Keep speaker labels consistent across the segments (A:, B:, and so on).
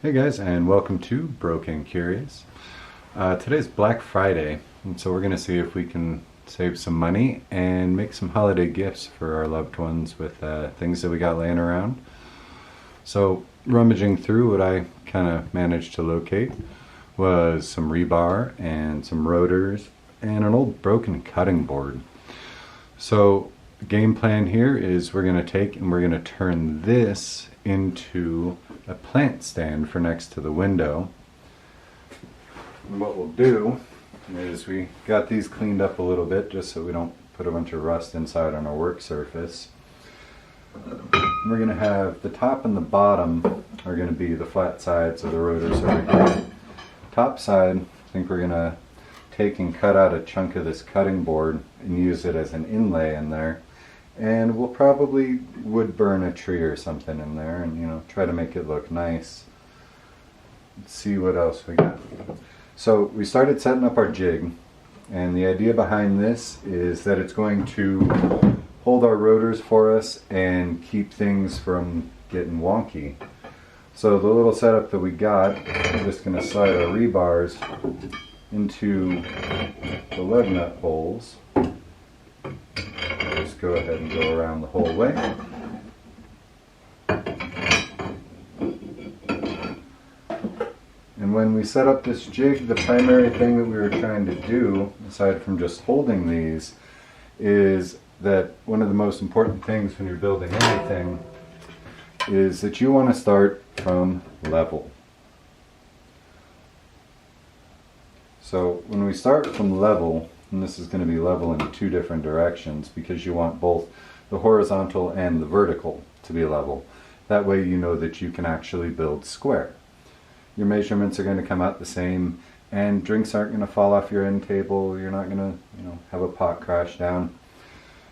A: Hey guys, and welcome to Broken Curious. Today's Black Friday, and so we're going to see if we can save some money and make some holiday gifts for our loved ones with things that we got laying around. So rummaging through, what I kind of managed to locate was some rebar and some rotors and an old broken cutting board. So the game plan here is we're going to take and we're going to turn this into a plant stand for next to the window. And what we'll do is we got these cleaned up a little bit just so we don't put a bunch of rust inside on our work surface. We're going to have the top and the bottom are going to be the flat sides of the rotors over here. Top side, I think we're going to take and cut out a chunk of this cutting board and use it as an inlay in there. And we'll probably wood burn a tree or something in there and try to make it look nice. Let's see what else we got. So we started setting up our jig, and the idea behind this is that it's going to hold our rotors for us and keep things from getting wonky. So the little setup that we got, we're just going to slide our rebars into the lug nut holes. Just go ahead and go around the whole way. And when we set up this jig, the primary thing that we were trying to do, aside from just holding these, is that one of the most important things when you're building anything is that you want to start from level. So when we start from level, and this is going to be level in two different directions because you want both the horizontal and the vertical to be level. That way you know that you can actually build square. Your measurements are going to come out the same, and drinks aren't going to fall off your end table. You're not going to have a pot crash down.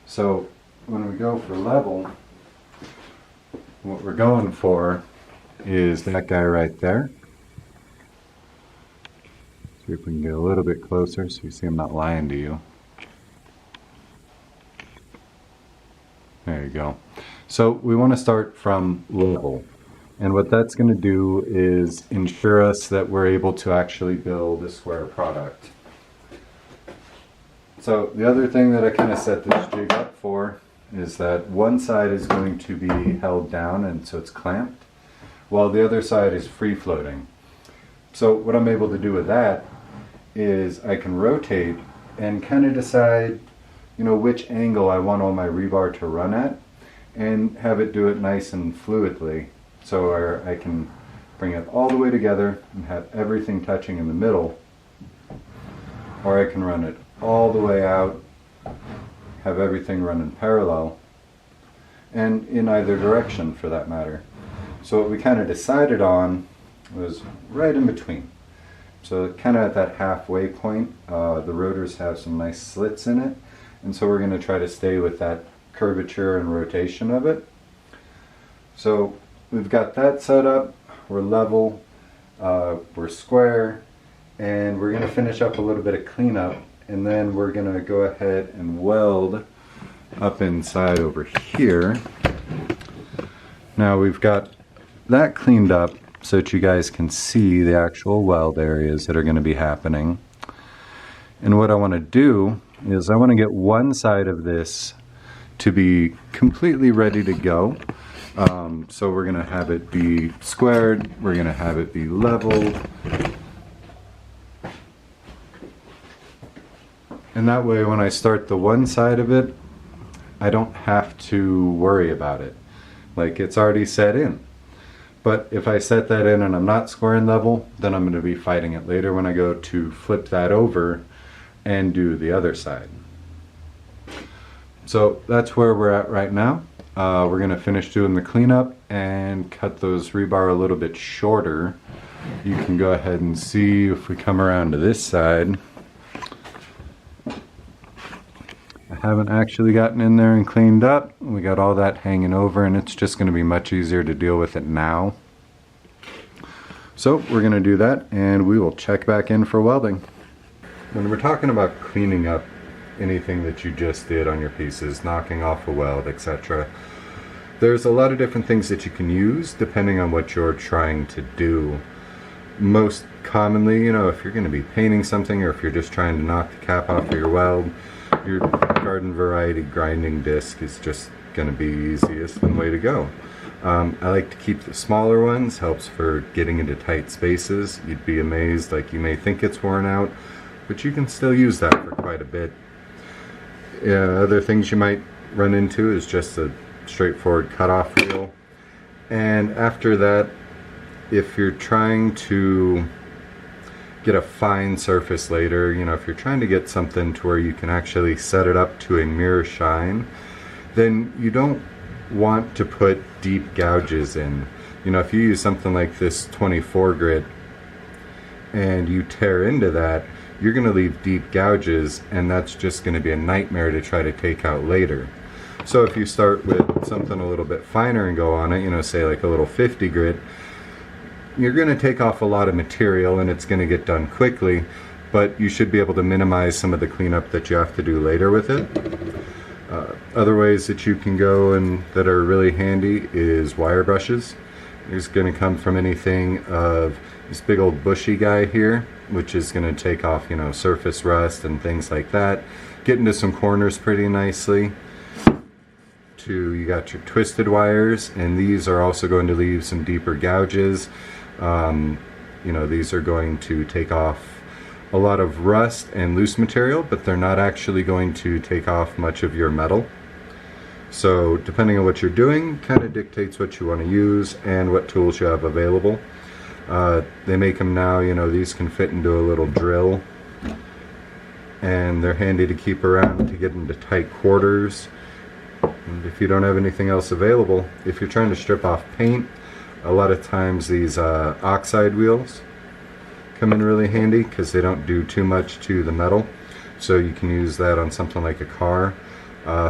A: So when we go for level, what we're going for is that guy right there. See if we can get a little bit closer so you see I'm not lying to you. There you go. So we want to start from level. And what that's going to do is ensure us that we're able to actually build a square product. So the other thing that I kind of set this jig up for is that one side is going to be held down and so it's clamped, while the other side is free floating. So what I'm able to do with that is I can rotate and kind of decide, which angle I want all my rebar to run at and have it do it nice and fluidly. So I can bring it all the way together and have everything touching in the middle, or I can run it all the way out, have everything run in parallel, and in either direction for that matter. So what we kind of decided on was right in between. So kind of at that halfway point, the rotors have some nice slits in it, and so we're going to try to stay with that curvature and rotation of it. So we've got that set up, we're level, we're square, and we're going to finish up a little bit of cleanup, and then we're going to go ahead and weld up inside over here. Now we've got that cleaned up so that you guys can see the actual weld areas that are going to be happening. And what I want to do is I want to get one side of this to be completely ready to go. So we're going to have it be squared, we're going to have it be leveled. And that way when I start the one side of it, I don't have to worry about it. Like, it's already set in. But if I set that in and I'm not square and level, then I'm going to be fighting it later when I go to flip that over and do the other side. So that's where we're at right now. We're going to finish doing the cleanup and cut those rebar a little bit shorter. You can go ahead and see if we come around to this side. I haven't actually gotten in there and cleaned up. We got all that hanging over, and it's just going to be much easier to deal with it now. So we're going to do that, and we will check back in for welding. When we're talking about cleaning up anything that you just did on your pieces, knocking off a weld, etc., there's a lot of different things that you can use depending on what you're trying to do. Most commonly, if you're going to be painting something, or if you're just trying to knock the cap off of your weld, your garden variety grinding disc is just going to be easiest and way to go. I like to keep the smaller ones, helps for getting into tight spaces. You'd be amazed, like you may think it's worn out, but you can still use that for quite a bit. Other things you might run into is just a straightforward cutoff reel. And after that, if you're trying to get a fine surface later, if you're trying to get something to where you can actually set it up to a mirror shine, then you don't want to put deep gouges in. If you use something like this 24 grit and you tear into that, you're going to leave deep gouges, and that's just going to be a nightmare to try to take out later. So if you start with something a little bit finer and go on it, say like a little 50 grit, you're going to take off a lot of material and it's going to get done quickly, but you should be able to minimize some of the cleanup that you have to do later with it. Other ways that you can go and that are really handy is wire brushes. It's going to come from anything of this big old bushy guy here, which is going to take off, surface rust and things like that. Get into some corners pretty nicely. You got your twisted wires, and these are also going to leave some deeper gouges. These are going to take off a lot of rust and loose material, but they're not actually going to take off much of your metal. So depending on what you're doing, kind of dictates what you want to use and what tools you have available. They make them now, these can fit into a little drill, and they're handy to keep around to get into tight quarters. And if you don't have anything else available, if you're trying to strip off paint, a lot of times these oxide wheels come in really handy because they don't do too much to the metal, so you can use that on something like a car.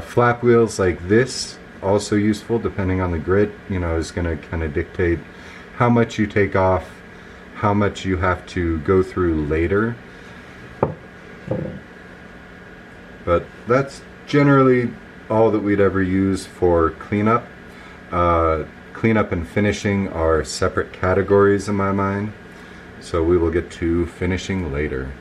A: Flap wheels like this, also useful depending on the grit, is going to kind of dictate how much you take off, how much you have to go through later. But that's generally all that we'd ever use for cleanup. Cleanup and finishing are separate categories in my mind, so we will get to finishing later.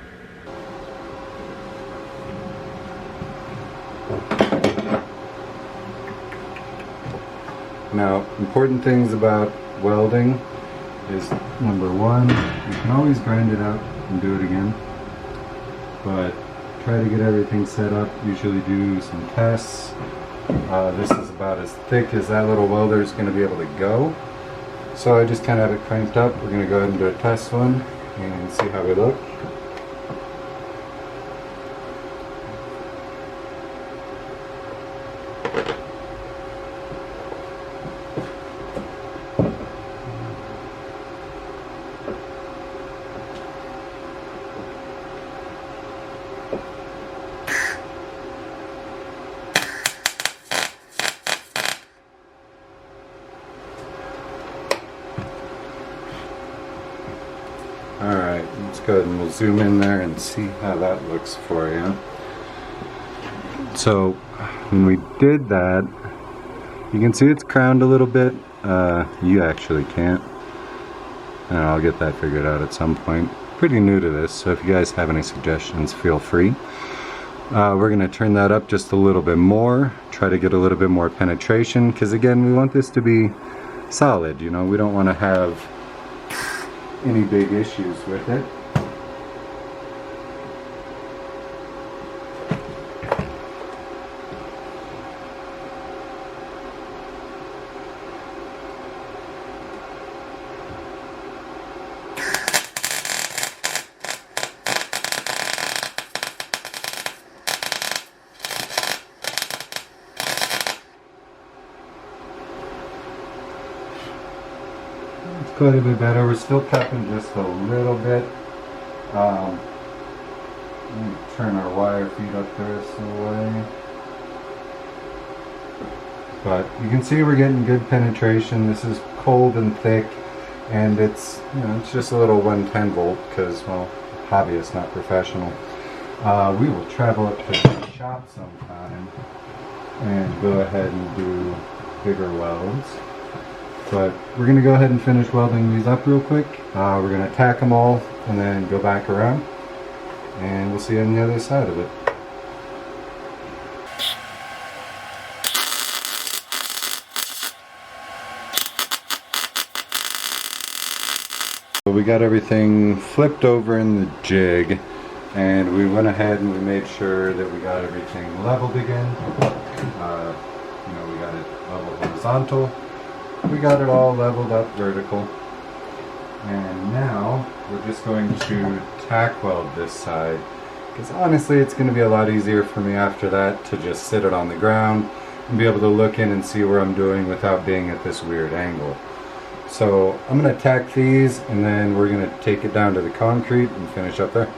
A: Now, important things about welding is, number one, you can always grind it out and do it again, but try to get everything set up. Usually do some tests. This is about as thick as that little welder is going to be able to go, so I just kind of have it cranked up. We're going to go ahead and do a test one and see how we look. Alright, let's go ahead and we'll zoom in there and see how that looks for you. So, when we did that, you can see it's crowned a little bit. You actually can't. And I'll get that figured out at some point. Pretty new to this, so if you guys have any suggestions, feel free. We're going to turn that up just a little bit more, try to get a little bit more penetration, because again, we want this to be solid, we don't want to have any big issues with it. It's quite a bit better. We're still cupping just a little bit. Let me turn our wire feed up the rest of the way. But you can see we're getting good penetration. This is cold and thick, and it's it's just a little 110 volt because, well, hobbyist, not professional. We will travel up to the shop sometime and go ahead and do bigger welds. But we're going to go ahead and finish welding these up real quick. We're going to tack them all and then go back around, and we'll see you on the other side of it. So we got everything flipped over in the jig, and we went ahead and we made sure that we got everything leveled again. We got it level horizontal. We got it all leveled up vertical. And now we're just going to tack weld this side, because honestly it's going to be a lot easier for me after that to just sit it on the ground and be able to look in and see where I'm doing without being at this weird angle. So I'm going to tack these, and then we're going to take it down to the concrete and finish up there.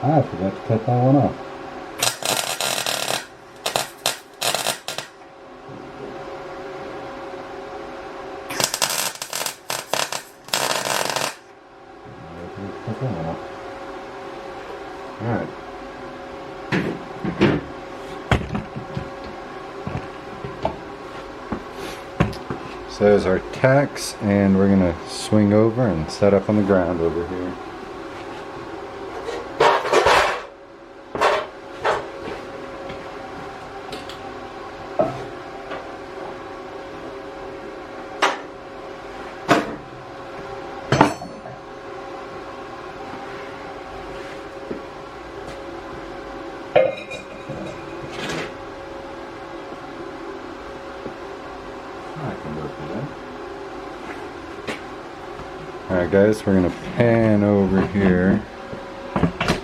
A: I forgot to cut that one off. Alright. So there's our tacks, and we're going to swing over and set up on the ground over here. Alright guys, we're going to pan over here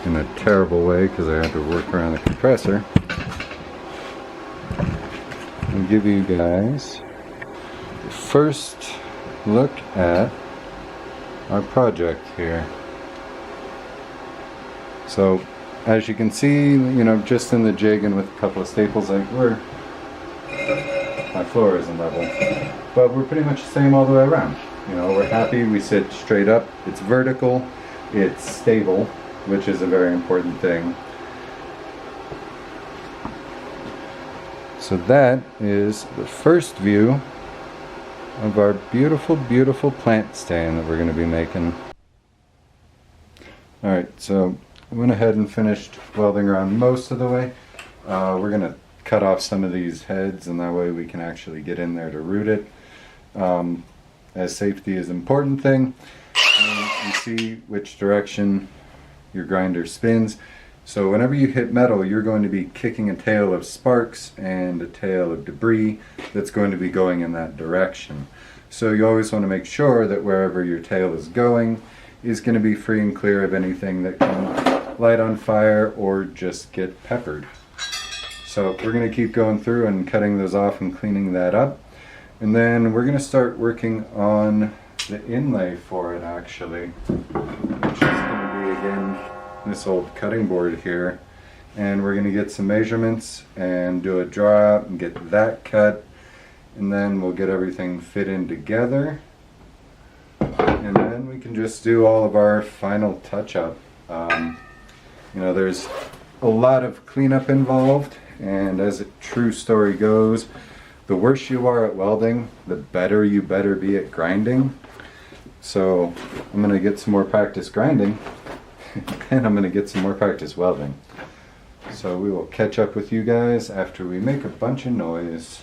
A: in a terrible way because I had to work around the compressor and give you guys the first look at our project here. So as you can see, just in the jig and with a couple of staples, my floor isn't level, but we're pretty much the same all the way around. We're happy, we sit straight up, it's vertical, it's stable, which is a very important thing. So that is the first view of our beautiful, beautiful plant stand that we're going to be making. Alright, so I went ahead and finished welding around most of the way. We're going to cut off some of these heads, and that way we can actually get in there to root it. As safety is an important thing. You see which direction your grinder spins. So whenever you hit metal, you're going to be kicking a tail of sparks and a tail of debris that's going to be going in that direction. So you always want to make sure that wherever your tail is going is going to be free and clear of anything that can light on fire or just get peppered. So we're going to keep going through and cutting those off and cleaning that up. And then we're going to start working on the inlay for it, actually, which is going to be, again, this old cutting board here. And we're going to get some measurements and do a draw out and get that cut. And then we'll get everything fit in together. And then we can just do all of our final touch-up. There's a lot of cleanup involved, and as a true story goes, the worse you are at welding, the better you better be at grinding. So I'm going to get some more practice grinding, and I'm going to get some more practice welding. So we will catch up with you guys after we make a bunch of noise.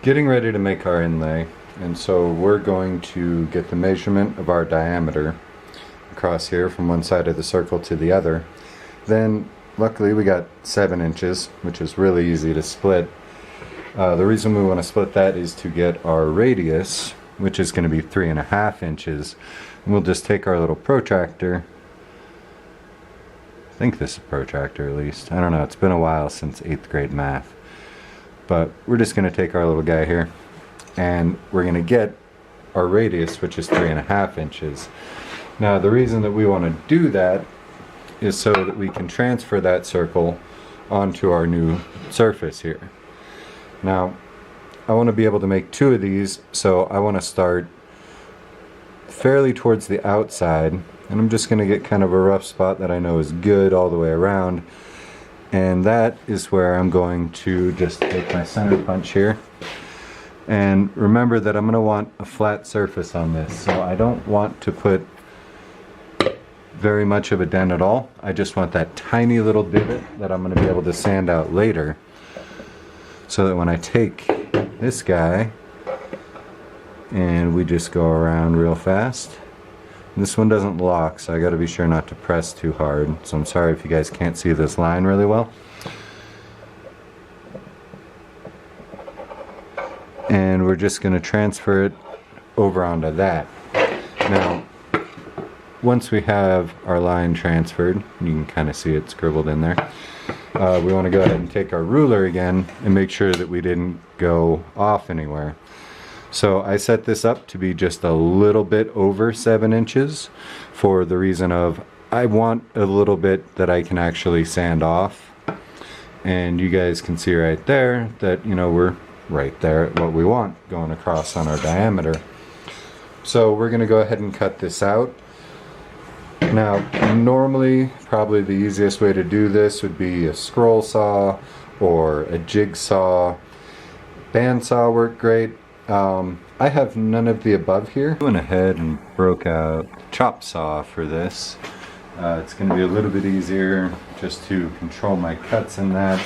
A: getting ready to make our inlay, and so we're going to get the measurement of our diameter across here from one side of the circle to the other. Then luckily we got 7 inches, which is really easy to split. The reason we want to split that is to get our radius, which is going to be 3.5 inches. And we'll just take our little protractor. I think this is a protractor at least. I don't know, it's been a while since 8th grade math. But we're just going to take our little guy here and we're going to get our radius, which is 3.5 inches. Now the reason that we want to do that is so that we can transfer that circle onto our new surface here. Now I want to be able to make 2 of these, so I want to start fairly towards the outside, and I'm just going to get kind of a rough spot that I know is good all the way around, and that is where I'm going to just take my center punch here. And remember that I'm going to want a flat surface on this, so I don't want to put very much of a dent at all. I just want that tiny little divot that I'm going to be able to sand out later, so that when I take this guy and we just go around real fast. This one doesn't lock, so I got to be sure not to press too hard, so I'm sorry if you guys can't see this line really well. And we're just going to transfer it over onto that. Now once we have our line transferred, you can kind of see it scribbled in there, we want to go ahead and take our ruler again and make sure that we didn't go off anywhere. So I set this up to be just a little bit over 7 inches for the reason of I want a little bit that I can actually sand off. And you guys can see right there that, you know, we're right there at what we want going across on our diameter. So we're going to go ahead and cut this out. Now normally probably the easiest way to do this would be a scroll saw or a jigsaw. Bandsaw work great. I have none of the above here. I went ahead and broke out the chop saw for this. It's going to be a little bit easier just to control my cuts in that,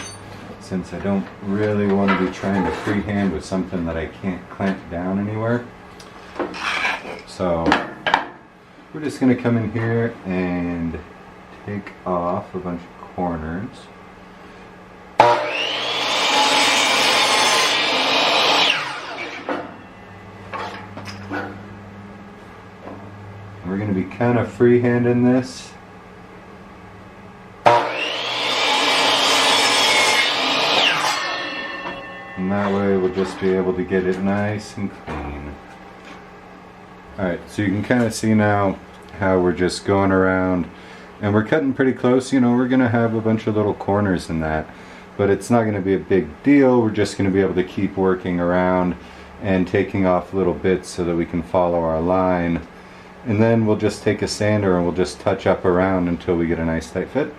A: since I don't really want to be trying to freehand with something that I can't clamp down anywhere. So we're just going to come in here and take off a bunch of corners. We're going to be kind of freehanding this. And that way we'll just be able to get it nice and clean. Alright, so you can kind of see now how we're just going around and we're cutting pretty close. You know, we're going to have a bunch of little corners in that, but it's not going to be a big deal. We're just going to be able to keep working around and taking off little bits so that we can follow our line. And then we'll just take a sander and we'll just touch up around until we get a nice tight fit.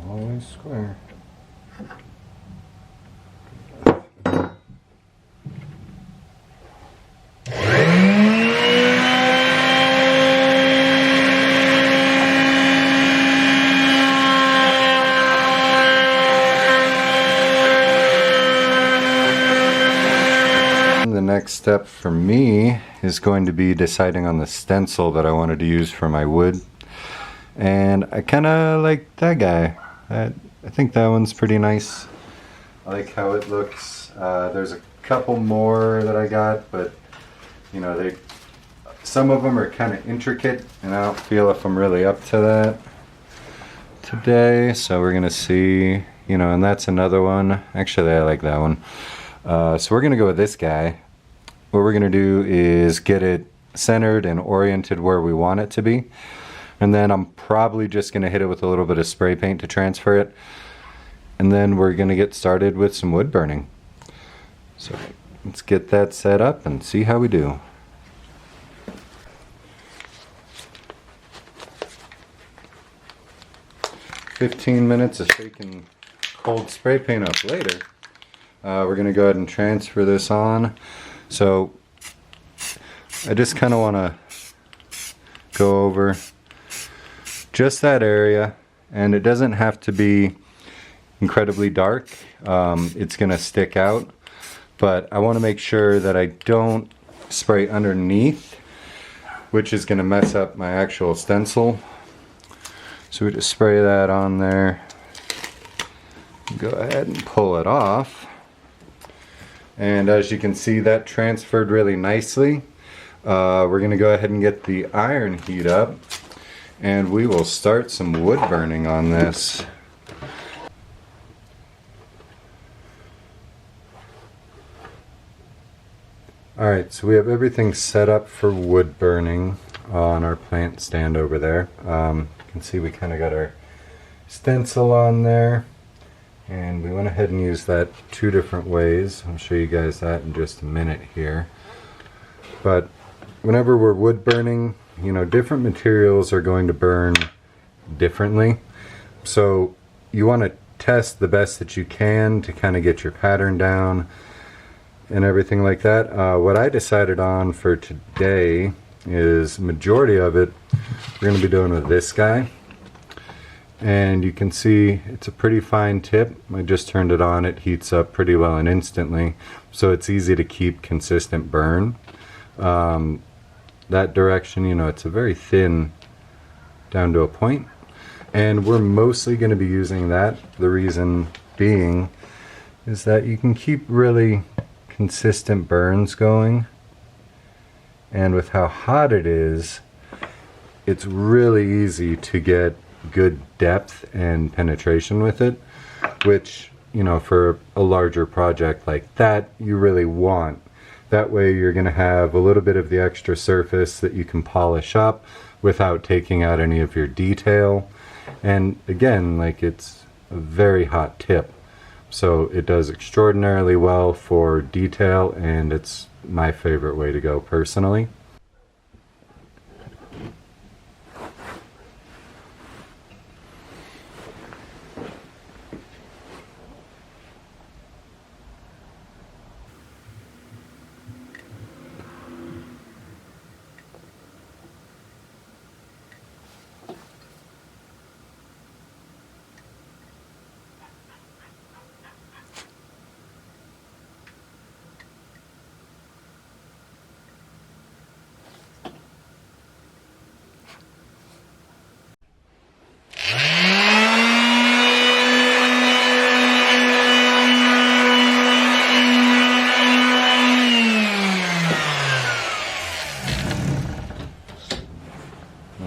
A: Always square. The next step for me is going to be deciding on the stencil that I wanted to use for my wood, and I kind of like that guy. I think that one's pretty nice. I like how it looks. There's a couple more that I got, but you know, some of them are kind of intricate and I don't feel if I'm really up to that today, so we're gonna see, you know. And that's another one. Actually, I like that one. So we're gonna go with this guy. What we're gonna do is get it centered and oriented where we want it to be, and then I'm probably just gonna hit it with a little bit of spray paint to transfer it, and then we're gonna get started with some wood burning. So let's get that set up and see how we do. "15 minutes of shaking cold spray paint up later." We're going to go ahead and transfer this on. So I just kind of want to go over just that area, and it doesn't have to be incredibly dark. It's going to stick out, but I want to make sure that I don't spray underneath, which is going to mess up my actual stencil. So we just spray that on there. Go ahead and pull it off. And as you can see, that transferred really nicely. We're going to go ahead and get the iron heat up, and we will start some wood burning on this. Alright, so we have everything set up for wood burning on our plant stand over there. You can see we kind of got our stencil on there, and we went ahead and used that 2 different ways. I'll show you guys that in just a minute here. But whenever we're wood burning, you know, different materials are going to burn differently. So you want to test the best that you can to kind of get your pattern down and everything like that. What I decided on for today is majority of it we're going to be doing with this guy. And you can see it's a pretty fine tip. I just turned it on. It heats up pretty well and instantly. So it's easy to keep consistent burn. That direction, you know, it's a very thin down to a point. And we're mostly going to be using that. The reason being is that you can keep really consistent burns going. And with how hot it is, it's really easy to get good depth and penetration with it, which, you know, for a larger project like that, you really want. That way you're going to have a little bit of the extra surface that you can polish up without taking out any of your detail. And again, like, it's a very hot tip, so it does extraordinarily well for detail, and it's my favorite way to go personally.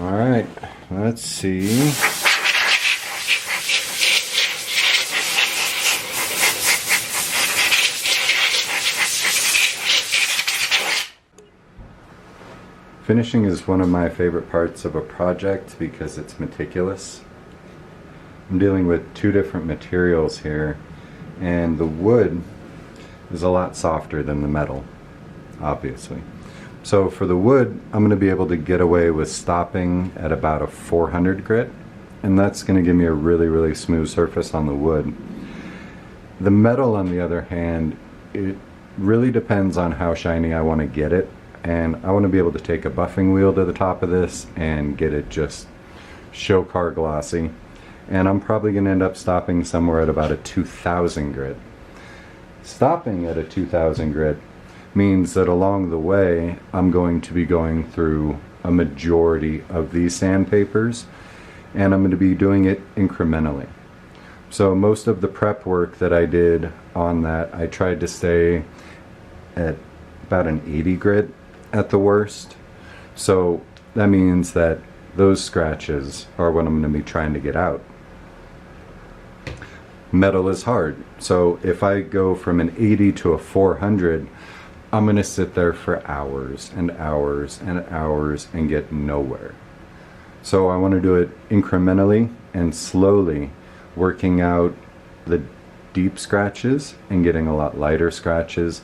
A: Alright, let's see. Finishing is one of my favorite parts of a project because it's meticulous. I'm dealing with 2 different materials here, and the wood is a lot softer than the metal, obviously. So for the wood, I'm going to be able to get away with stopping at about a 400 grit, and that's going to give me a really, really smooth surface on the wood. The metal, on the other hand, it really depends on how shiny I want to get it, and I want to be able to take a buffing wheel to the top of this and get it just show car glossy. And I'm probably going to end up stopping somewhere at about a 2000 grit. Stopping at a 2000 grit means that along the way I'm going to be going through a majority of these sandpapers, and I'm going to be doing it incrementally. So most of the prep work that I did on that, I tried to stay at about an 80 grit at the worst. So that means that those scratches are what I'm going to be trying to get out. Metal is hard, so if I go from an 80 to a 400, I'm going to sit there for hours and hours and hours and get nowhere. So I want to do it incrementally and slowly, working out the deep scratches and getting a lot lighter scratches,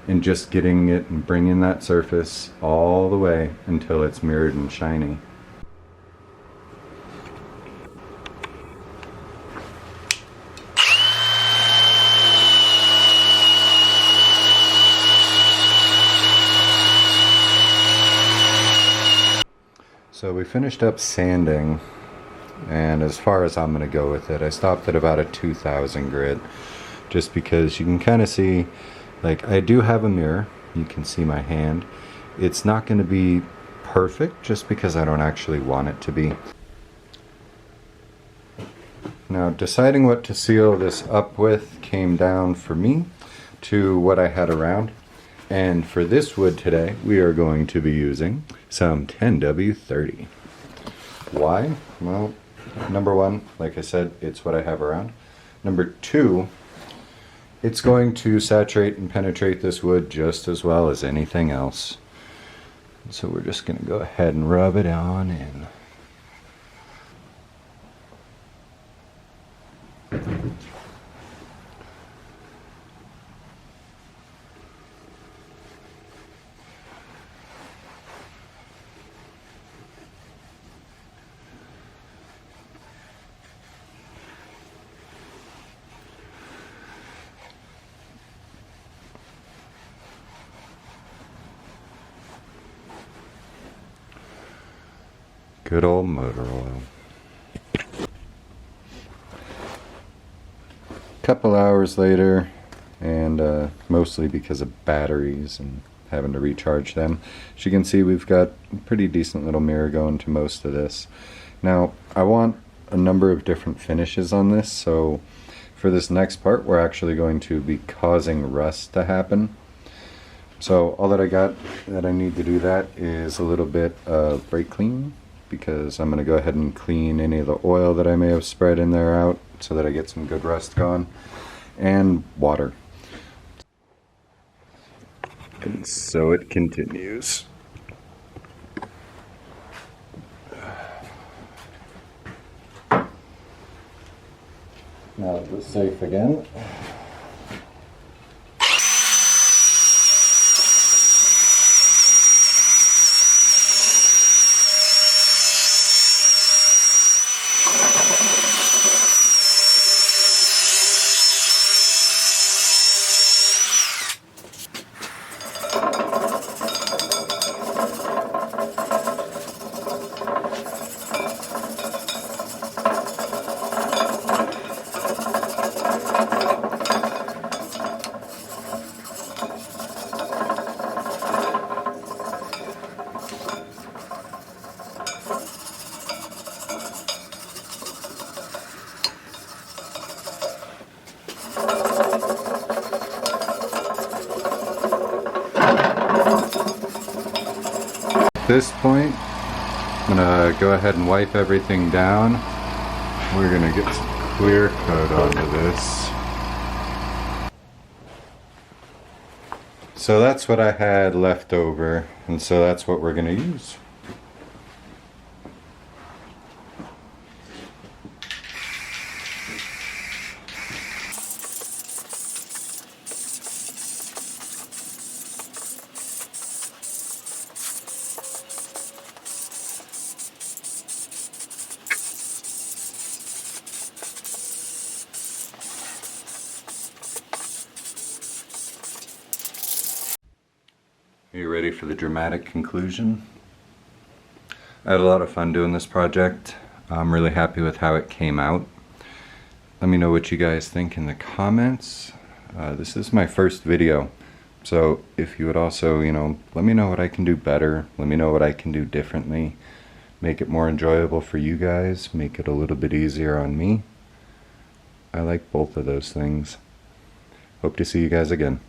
A: and just getting it and bringing that surface all the way until it's mirrored and shiny. So we finished up sanding, and as far as I'm going to go with it, I stopped at about a 2000 grit, just because you can kind of see, like, I do have a mirror, you can see my hand. It's not going to be perfect just because I don't actually want it to be. Now, deciding what to seal this up with came down for me to what I had around. And for this wood today, we are going to be using some 10W30. Why? Well, number one, like I said, it's what I have around. Number two, it's going to saturate and penetrate this wood just as well as anything else. So we're just going to go ahead and rub it on in. Good old motor oil. Couple hours later, and mostly because of batteries and having to recharge them, as you can see, we've got a pretty decent little mirror going to most of this. Now, I want a number of different finishes on this, so for this next part, we're actually going to be causing rust to happen. So all that I got that I need to do that is a little bit of brake clean, because I'm going to go ahead and clean any of the oil that I may have spread in there out so that I get some good rust gone, and water. And so it continues. Now it was safe again. At this point, I'm gonna go ahead and wipe everything down. We're gonna get some clear coat onto this. So that's what I had left over, and so that's what we're gonna use. Are you ready for the dramatic conclusion? I had a lot of fun doing this project. I'm really happy with how it came out. Let me know what you guys think in the comments. This is my first video, so if you would also, let me know what I can do better. Let me know what I can do differently. Make it more enjoyable for you guys. Make it a little bit easier on me. I like both of those things. Hope to see you guys again.